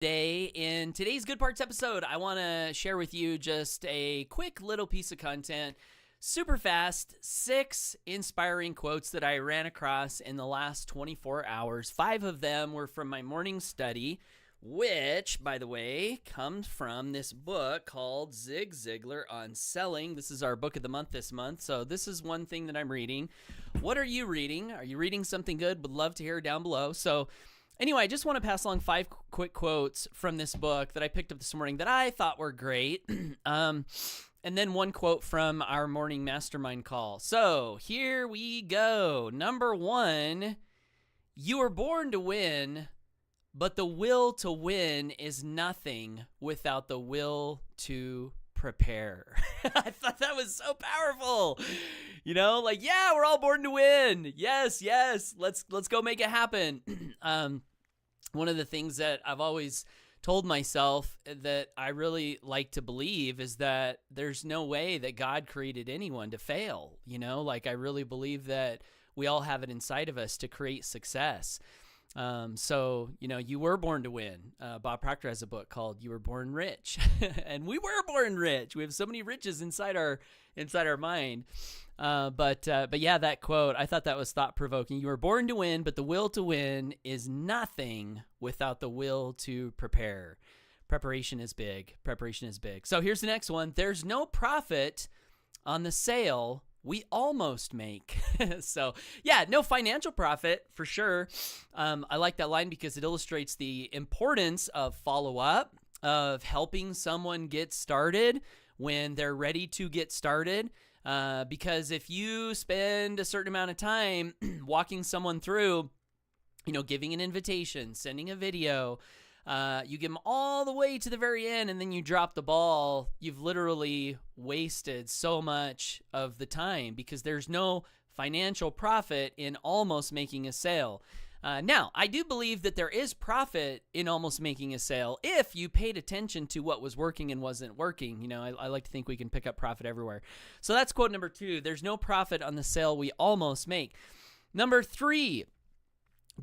Today, in today's Good Parts episode, I want to share with you just a quick little piece of content, super fast, 6 inspiring quotes that I ran across in the last 24 hours. 5 of them were from my morning study, which, by the way, comes from this book called Zig Ziglar on Selling. This is our book of the month this month, so this is one thing that I'm reading. What are you reading? Are you reading something good? Would love to hear down below. So anyway, I just want to pass along 5 quick quotes from this book that I picked up this morning that I thought were great. And then one quote from our morning mastermind call. So here we go. Number 1, you were born to win, but the will to win is nothing without the will to prepare. I thought that was so powerful. You know, like, yeah, we're all born to win. Yes. Let's go make it happen. One of the things that I've always told myself that I really like to believe is that there's no way that God created anyone to fail. You know, like, I really believe that we all have it inside of us to create success. So, you know, you were born to win. Bob Proctor has a book called You Were Born Rich. And we were born rich. We have so many riches inside our mind. But yeah, that quote, I thought that was thought-provoking. You were born to win, but the will to win is nothing without the will to prepare. Preparation is big. So here's the next one. There's no profit on the sale we almost make. So yeah, no financial profit for sure. I like that line because it illustrates the importance of follow-up, of helping someone get started when they're ready to get started. Because if you spend a certain amount of time walking someone through, you know, giving an invitation, sending a video, you get them all the way to the very end and then you drop the ball, you've literally wasted so much of the time because there's no financial profit in almost making a sale. Now, I do believe that there is profit in almost making a sale if you paid attention to what was working and wasn't working. You know, I like to think we can pick up profit everywhere. So that's quote number 2. There's no profit on the sale we almost make. Number 3,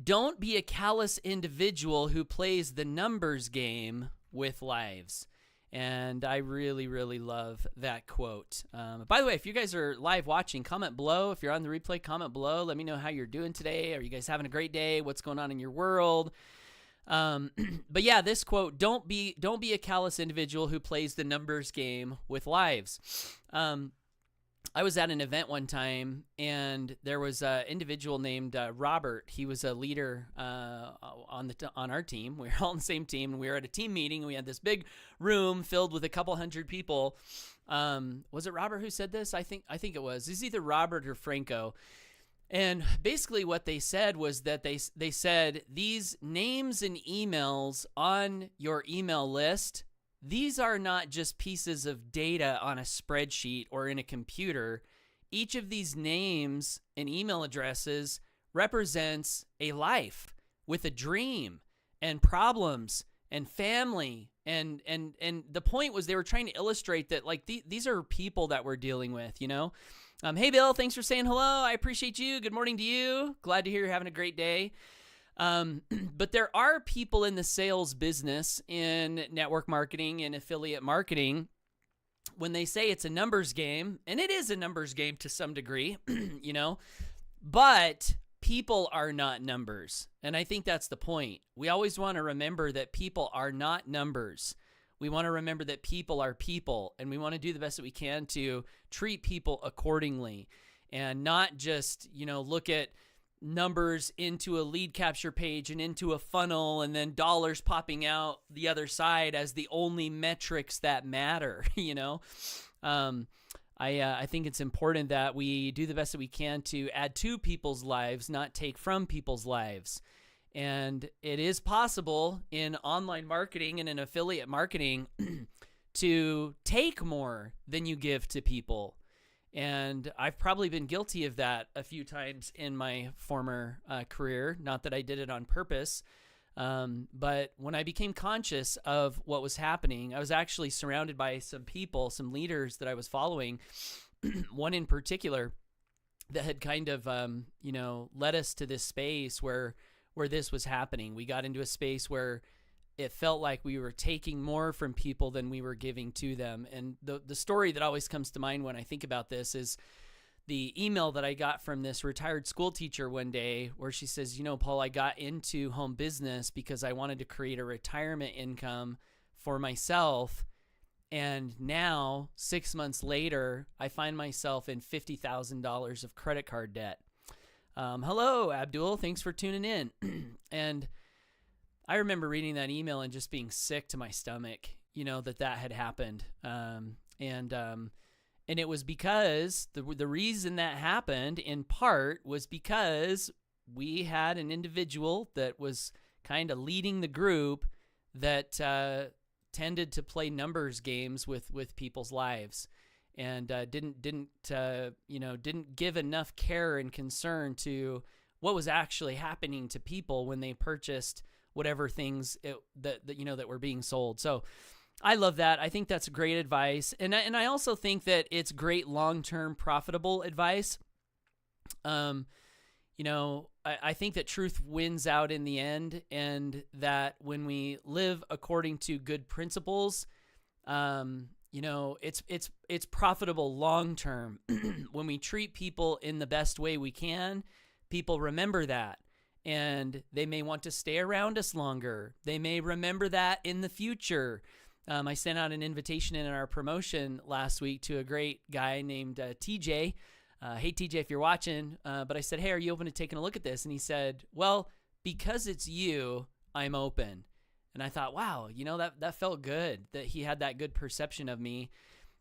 don't be a callous individual who plays the numbers game with lives. And I really, really love that quote. By the way, if you guys are live watching, comment below. If you're on the replay, comment below. Let me know how you're doing today. Are you guys having a great day? What's going on in your world? But yeah, this quote, don't be a callous individual who plays the numbers game with lives. I was at an event one time, and there was an individual named Robert. He was a leader on our team. We were all on the same team, and we were at a team meeting, and we had this big room filled with a couple hundred people. Was it Robert who said this? I think it was. It's either Robert or Franco. And basically what they said was that they said, these names and emails on your email list, these are not just pieces of data on a spreadsheet or in a computer. Each of these names and email addresses represents a life with a dream and problems and family. And the point was they were trying to illustrate that, like, these are people that we're dealing with, you know? Hey, Bill, thanks for saying hello. I appreciate you. Good morning to you. Glad to hear you're having a great day. But there are people in the sales business, in network marketing and affiliate marketing, when they say it's a numbers game, and it is a numbers game to some degree, you know, but people are not numbers. And I think that's the point. We always want to remember that people are not numbers. We want to remember that people are people, and we want to do the best that we can to treat people accordingly and not just, you know, look at numbers into a lead capture page and into a funnel and then dollars popping out the other side as the only metrics that matter. You know, I think it's important that we do the best that we can to add to people's lives, not take from people's lives. And it is possible in online marketing and in affiliate marketing to take more than you give to people. And I've probably been guilty of that a few times in my former career. Not that I did it on purpose, but when I became conscious of what was happening, I was actually surrounded by some people, some leaders that I was following, one in particular that had kind of, led us to this space where this was happening. We got into a space where it felt like we were taking more from people than we were giving to them. And the story that always comes to mind when I think about this is the email that I got from this retired school teacher one day where she says, Paul, I got into home business because I wanted to create a retirement income for myself. And now, 6 months later, I find myself in $50,000 of credit card debt. Hello, Abdul. Thanks for tuning in. And I remember reading that email and just being sick to my stomach, that had happened. And it was because the reason that happened in part was because we had an individual that was kind of leading the group that tended to play numbers games with people's lives, and didn't give enough care and concern to what was actually happening to people when they purchased whatever things that were being sold. So I love that. I think that's great advice. And I also think that it's great long-term profitable advice. I think that truth wins out in the end, and that when we live according to good principles, it's profitable long-term. When we treat people in the best way we can, people remember that, and they may want to stay around us longer. They may remember that in the future. I sent out an invitation in our promotion last week to a great guy named TJ. Hey, TJ, if you're watching, but I said, hey, are you open to taking a look at this? And he said, well, because it's you, I'm open. And I thought, wow, that felt good that he had that good perception of me.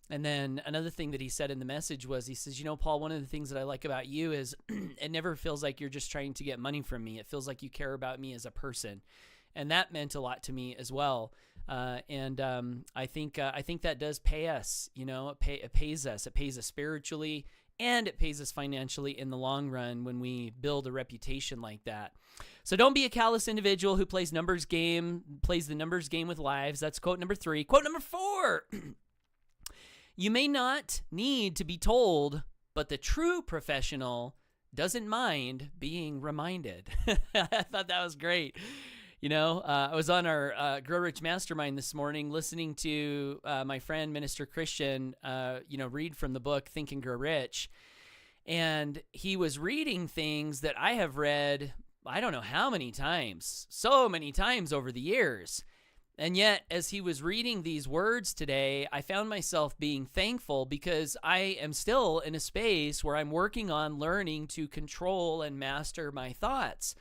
And then another thing that he said in the message was, he says, Paul, one of the things that I like about you is it never feels like you're just trying to get money from me. It feels like you care about me as a person. And that meant a lot to me as well. I think that does pay us. It pays us. It pays us spiritually, and it pays us financially in the long run when we build a reputation like that. So don't be a callous individual who plays the numbers game with lives. That's quote number 3. Quote number 4. You may not need to be told, but the true professional doesn't mind being reminded. I thought that was great. I was on our Grow Rich Mastermind this morning listening to my friend, Minister Christian, read from the book Think and Grow Rich. And he was reading things that I have read, I don't know how many times, so many times over the years. And yet, as he was reading these words today, I found myself being thankful because I am still in a space where I'm working on learning to control and master my thoughts.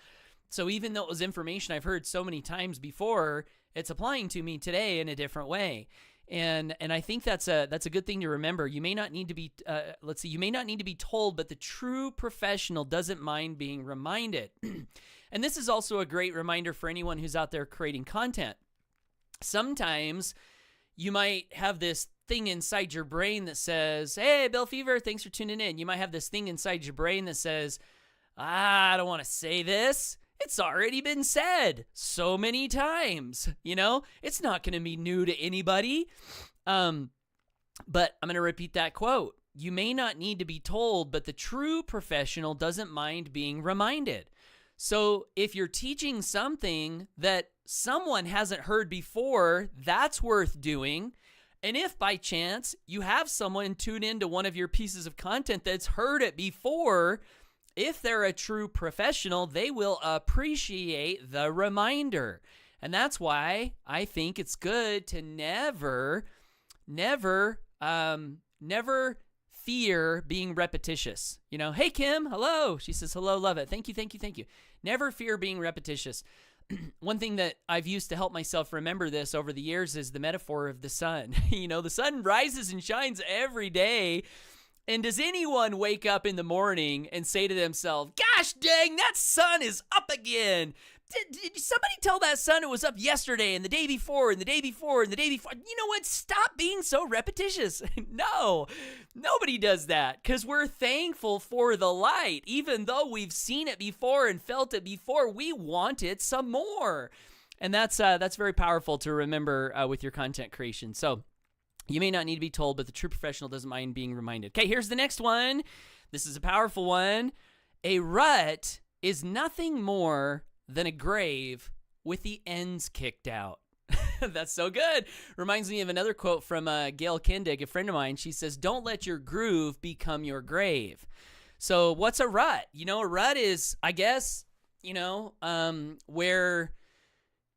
So even though it was information I've heard so many times before, it's applying to me today in a different way. And I think that's a good thing to remember. You may not need to be, you may not need to be told, but the true professional doesn't mind being reminded. And this is also a great reminder for anyone who's out there creating content. Sometimes you might have this thing inside your brain that says, hey, Bill Fever, thanks for tuning in. You might have this thing inside your brain that says, I don't want to say this. It's already been said so many times, it's not going to be new to anybody. But I'm going to repeat that quote. You may not need to be told, but the true professional doesn't mind being reminded. So if you're teaching something that someone hasn't heard before, that's worth doing. And if by chance you have someone tune into one of your pieces of content that's heard it before, if they're a true professional, they will appreciate the reminder. And that's why I think it's good to never fear being repetitious. Hey, Kim, hello. She says, hello, love it. Thank you. Never fear being repetitious. One thing that I've used to help myself remember this over the years is the metaphor of the sun. The sun rises and shines every day. And does anyone wake up in the morning and say to themselves, gosh dang, that sun is up again? Did somebody tell that sun it was up yesterday and the day before and the day before and the day before? You know what? Stop being so repetitious. No, nobody does that because we're thankful for the light. Even though we've seen it before and felt it before, we want it some more. And that's very powerful to remember with your content creation. So you may not need to be told, but the true professional doesn't mind being reminded. Okay, here's the next one. This is a powerful one. A rut is nothing more than a grave with the ends kicked out. That's so good. Reminds me of another quote from Gail Kindig, a friend of mine. She says, "Don't let your groove become your grave." So what's a rut? A rut is, I guess, where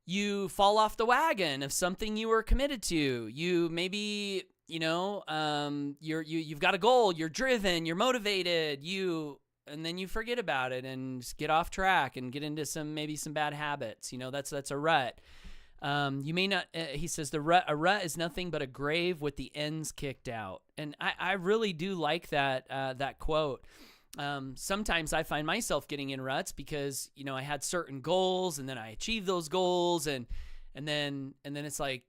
you fall off the wagon of something you were committed to. You maybe, you've got a goal, you're driven, you're motivated, and then you forget about it and get off track and get into some bad habits. That's a rut. You may not, he says, a rut is nothing but a grave with the ends kicked out. And I really do like that quote. Sometimes I find myself getting in ruts because, I had certain goals and then I achieved those goals and then it's like,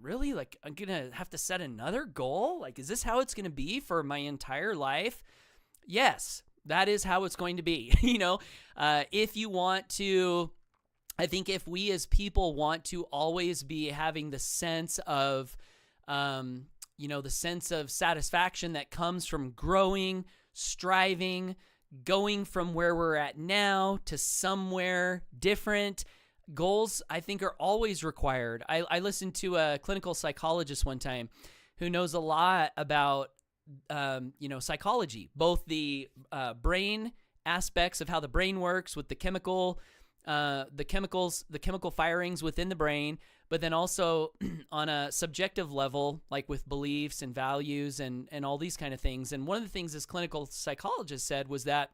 really? Like, I'm going to have to set another goal? Like, is this how it's going to be for my entire life? Yes, that is how it's going to be. If you want to, I think if we as people want to always be having the sense of, the sense of satisfaction that comes from growing, striving, going from where we're at now to somewhere different, goals, I think, are always required. I listened to a clinical psychologist one time who knows a lot about psychology, both the brain aspects of how the brain works with the chemical firings within the brain, but then also on a subjective level, like with beliefs and values and all these kind of things. And one of the things this clinical psychologist said was that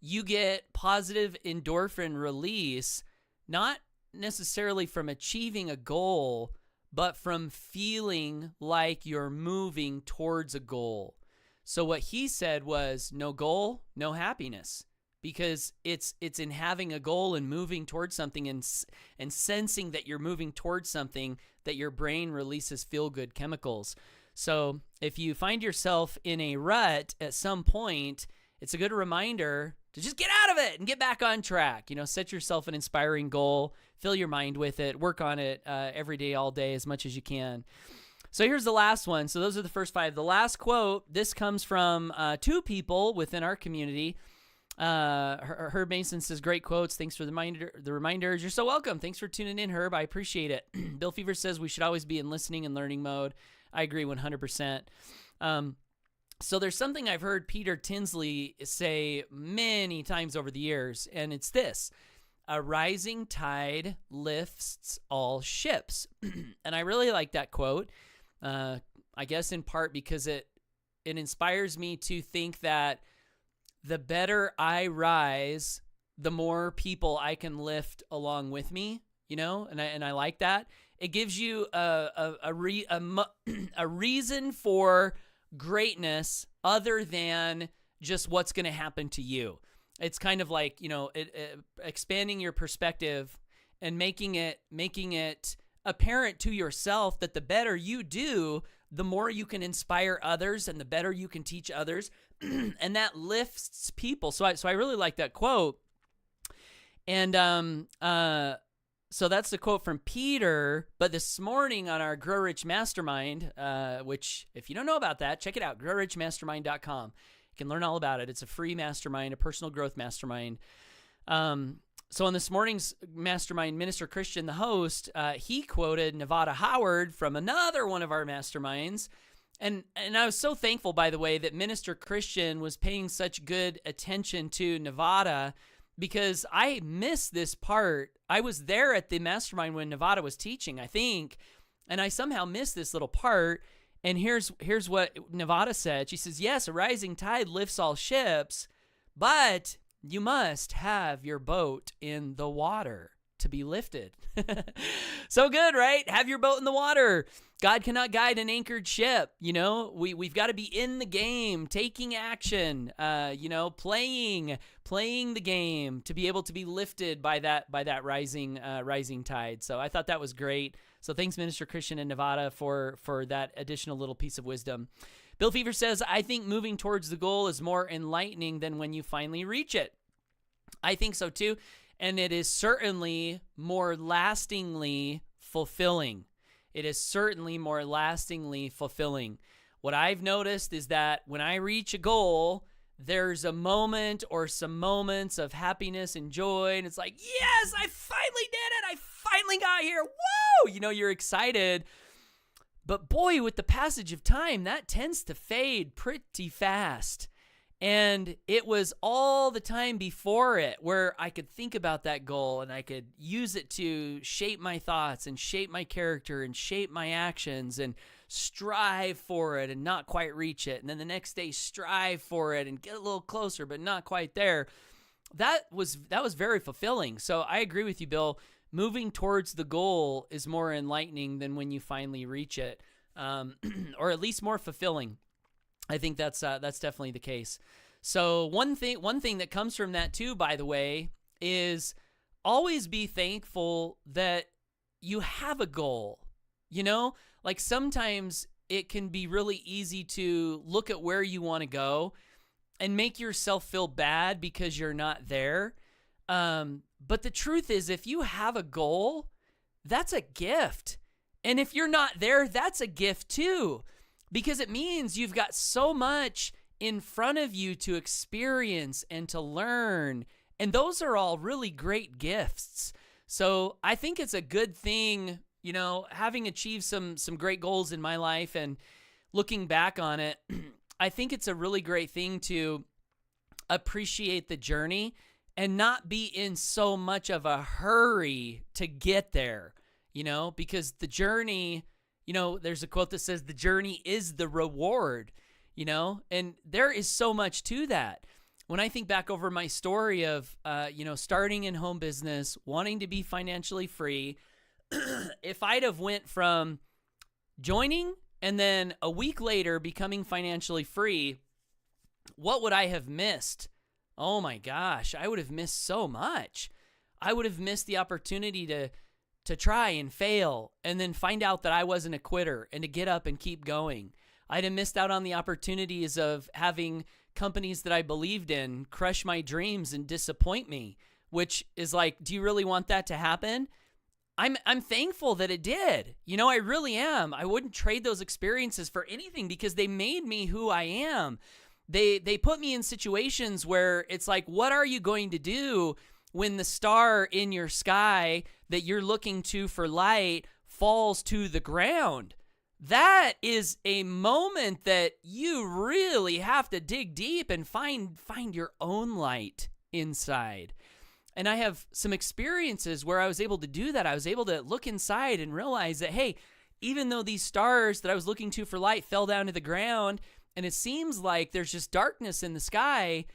you get positive endorphin release, not necessarily from achieving a goal, but from feeling like you're moving towards a goal. So what he said was, no goal, no happiness, because it's in having a goal and moving towards something and sensing that you're moving towards something that your brain releases feel-good chemicals. So if you find yourself in a rut at some point, it's a good reminder to just get out of it and get back on track. Set yourself an inspiring goal, fill your mind with it, work on it every day, all day, as much as you can. So here's the last one. So those are the first 5. The last quote, this comes from 2 people within our community. Herb Mason says, great quotes. Thanks for the reminders. You're so welcome. Thanks for tuning in, Herb. I appreciate it. Bill Fever says we should always be in listening and learning mode. I agree 100%. So there's something I've heard Peter Tinsley say many times over the years, and it's this: a rising tide lifts all ships. And I really like that quote, I guess in part because it inspires me to think that the better I rise, the more people I can lift along with me, and I like that. It gives you a reason for greatness other than just what's going to happen to you. It's kind of like, expanding your perspective and making it apparent to yourself that the better you do, the more you can inspire others and the better you can teach others. And that lifts people. So I really like that quote. And so that's the quote from Peter. But this morning on our Grow Rich Mastermind, which if you don't know about that, check it out, growrichmastermind.com. You can learn all about it. It's a free mastermind, a personal growth mastermind. So on this morning's mastermind, Minister Christian, the host, he quoted Nevada Howard from another one of our masterminds. And I was so thankful, by the way, that Minister Christian was paying such good attention to Nevada, because I missed this part. I was there at the mastermind when Nevada was teaching, I think, and I somehow missed this little part. And here's what Nevada said. She says, yes, a rising tide lifts all ships, but you must have your boat in the water to be lifted. So good, right? Have your boat in the water. God cannot guide an anchored ship. We've got to be in the game, taking action, playing the game to be able to be lifted by that rising tide. So I thought that was great. So thanks, Minister Christian in Nevada, for that additional little piece of wisdom. Bill Fever says, I think moving towards the goal is more enlightening than when you finally reach it. I think so too. And it is certainly more lastingly fulfilling. It is certainly more lastingly fulfilling. What I've noticed is that when I reach a goal, there's a moment or some moments of happiness and joy. And it's like, yes, I finally did it. I finally got here. Woo! You're excited. But boy, with the passage of time, that tends to fade pretty fast. And it was all the time before it where I could think about that goal and I could use it to shape my thoughts and shape my character and shape my actions and strive for it and not quite reach it. And then the next day, strive for it and get a little closer, but not quite there. That was very fulfilling. So I agree with you, Bill. Moving towards the goal is more enlightening than when you finally reach it, or at least more fulfilling. I think that's definitely the case. So one thing that comes from that too, by the way, is always be thankful that you have a goal. Like sometimes it can be really easy to look at where you want to go and make yourself feel bad because you're not there. But the truth is, if you have a goal, that's a gift. And if you're not there, that's a gift too. Because it means you've got so much in front of you to experience and to learn. And those are all really great gifts. So I think it's a good thing, having achieved some great goals in my life and looking back on it, I think it's a really great thing to appreciate the journey and not be in so much of a hurry to get there, because the journey, there's a quote that says the journey is the reward, and there is so much to that. When I think back over my story of, starting in home business, wanting to be financially free, if I'd have went from joining and then a week later becoming financially free, what would I have missed? Oh my gosh, I would have missed so much. I would have missed the opportunity to try and fail and then find out that I wasn't a quitter and to get up and keep going. I'd have missed out on the opportunities of having companies that I believed in crush my dreams and disappoint me, which is like, do you really want that to happen? I'm thankful that it did. I really am. I wouldn't trade those experiences for anything because they made me who I am. They put me in situations where it's like, what are you going to do when the star in your sky that you're looking to for light falls to the ground? That is a moment that you really have to dig deep and find your own light inside. And I have some experiences where I was able to do that. I was able to look inside and realize that, hey, even though these stars that I was looking to for light fell down to the ground and it seems like there's just darkness in the sky,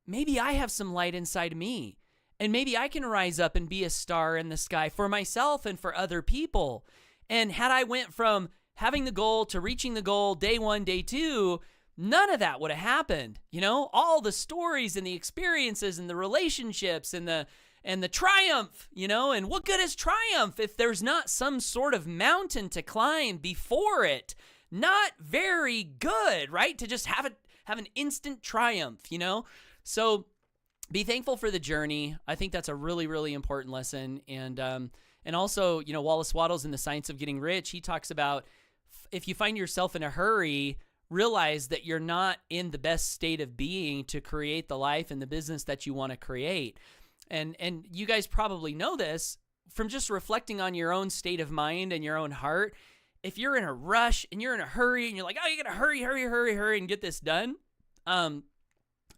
maybe I have some light inside me. And maybe I can rise up and be a star in the sky for myself and for other people. And had I went from having the goal to reaching the goal day 1, day 2, none of that would have happened. All the stories and the experiences and the relationships and the triumph, and what good is triumph if there's not some sort of mountain to climb before it? Not very good, right? To just have an instant triumph, So be thankful for the journey. I think that's a really, really important lesson. And also, Wallace Wattles in The Science of Getting Rich, he talks about if you find yourself in a hurry, realize that you're not in the best state of being to create the life and the business that you want to create. And you guys probably know this from just reflecting on your own state of mind and your own heart. If you're in a rush and you're in a hurry and you're like, oh, you got to hurry and get this done.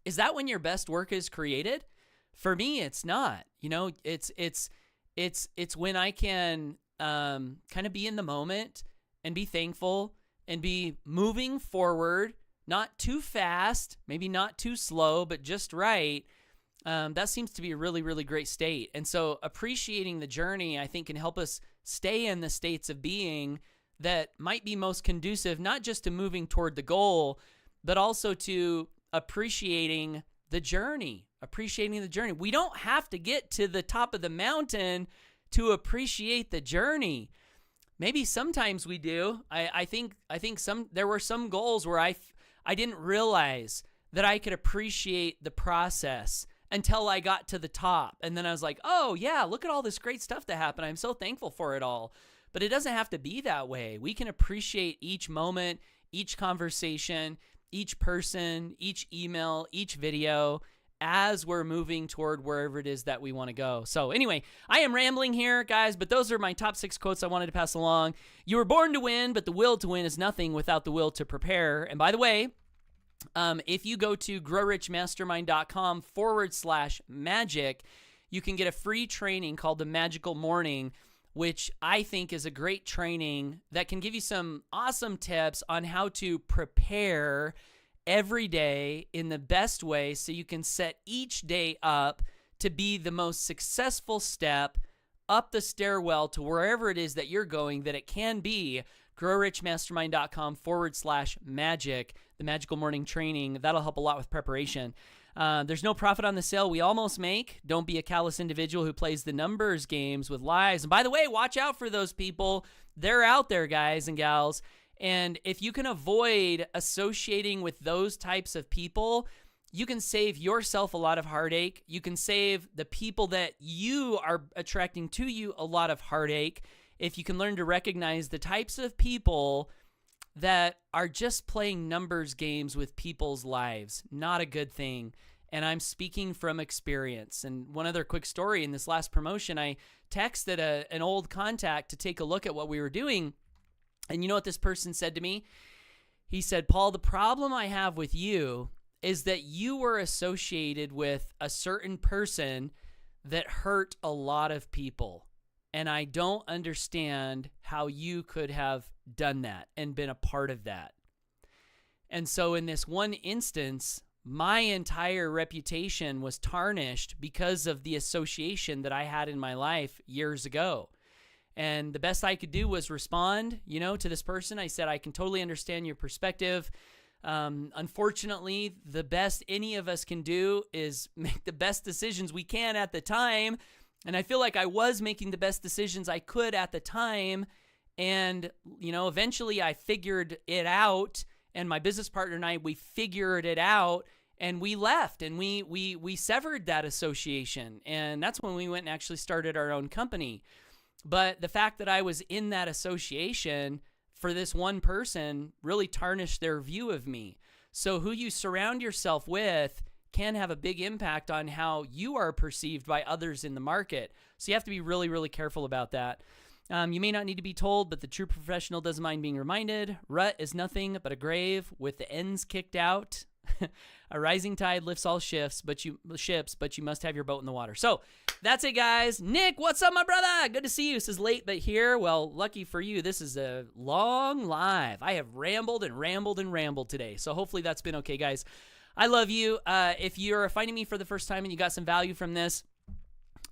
Is that when your best work is created? For me, it's not. It's when I can kind of be in the moment and be thankful and be moving forward, not too fast, maybe not too slow, but just right. That seems to be a really, really great state. And so appreciating the journey, I think, can help us stay in the states of being that might be most conducive, not just to moving toward the goal, but also to appreciating the journey. We don't have to get to the top of the mountain to appreciate the journey. Maybe sometimes we do. I think there were some goals where I didn't realize that I could appreciate the process until I got to the top. And then I was like, oh yeah, look at all this great stuff that happened. I'm so thankful for it all. But it doesn't have to be that way. We can appreciate each moment, each conversation, each person, each email, each video as we're moving toward wherever it is that we want to go. So anyway, I am rambling here, guys, but those are my top 6 quotes I wanted to pass along. You were born to win, but the will to win is nothing without the will to prepare. And by the way, if you go to growrichmastermind.com/magic, you can get a free training called the Magical Morning, which I think is a great training that can give you some awesome tips on how to prepare every day in the best way so you can set each day up to be the most successful step up the stairwell to wherever it is that you're going that it can be. growrichmastermind.com/magic, the Magical Morning Training. That'll help a lot with preparation. There's no profit on the sale we almost make. Don't be a callous individual who plays the numbers games with lies. And by the way, watch out for those people. They're out there, guys and gals. And if you can avoid associating with those types of people, you can save yourself a lot of heartache. You can save the people that you are attracting to you a lot of heartache if you can learn to recognize the types of people that are just playing numbers games with people's lives. Not a good thing. And I'm speaking from experience. And one other quick story, in this last promotion, I texted an old contact to take a look at what we were doing. And you know what this person said to me? He said, Paul, the problem I have with you is that you were associated with a certain person that hurt a lot of people. And I don't understand how you could have done that and been a part of that. And so in this one instance, my entire reputation was tarnished because of the association that I had in my life years ago. And the best I could do was respond, to this person. I said, I can totally understand your perspective. Unfortunately, the best any of us can do is make the best decisions we can at the time. And I feel like I was making the best decisions I could at the time. And, eventually I figured it out. And my business partner and I, we figured it out. And we left and we severed that association. And that's when we went and actually started our own company. But the fact that I was in that association for this one person really tarnished their view of me. So who you surround yourself with can have a big impact on how you are perceived by others in the market. So you have to be really, really careful about that. You may not need to be told, but the true professional doesn't mind being reminded. Rut is nothing but a grave with the ends kicked out. A rising tide lifts all ships, but you must have your boat in the water. So that's it, guys. Nick, what's up, my brother? Good to see you. This is late, but here. Well, lucky for you, this is a long live. I have rambled and rambled and rambled today. So hopefully that's been okay, guys. I love you. If you're finding me for the first time and you got some value from this,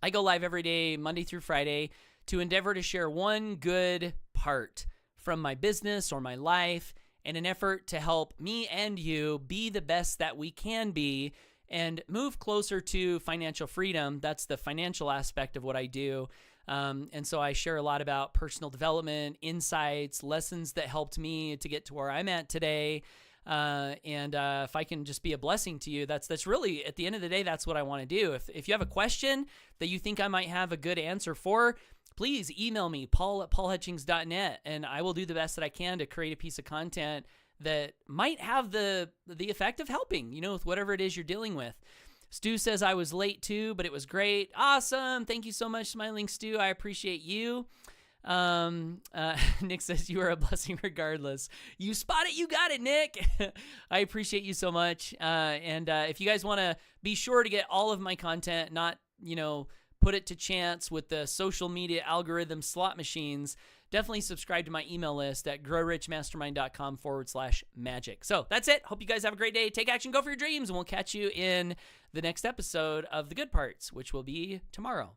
I go live every day, Monday through Friday, to endeavor to share one good part from my business or my life in an effort to help me and you be the best that we can be and move closer to financial freedom. That's the financial aspect of what I do. And so I share a lot about personal development, insights, lessons that helped me to get to where I'm at today. And if I can just be a blessing to you, that's really, at the end of the day, that's what I want to do. If you have a question that you think I might have a good answer for, please email me, paul@paulhutchings.net, and I will do the best that I can to create a piece of content that might have the effect of helping, with whatever it is you're dealing with. Stu says I was late too, but it was great. Awesome. Thank you so much, Smiling Stu. I appreciate you. Nick says you are a blessing regardless. You spot it. You got it, Nick. I appreciate you so much. And if you guys want to be sure to get all of my content, not, put it to chance with the social media algorithm slot machines, definitely subscribe to my email list at growrichmastermind.com/magic. So that's it. Hope you guys have a great day. Take action, go for your dreams, and we'll catch you in the next episode of The Good Parts, which will be tomorrow.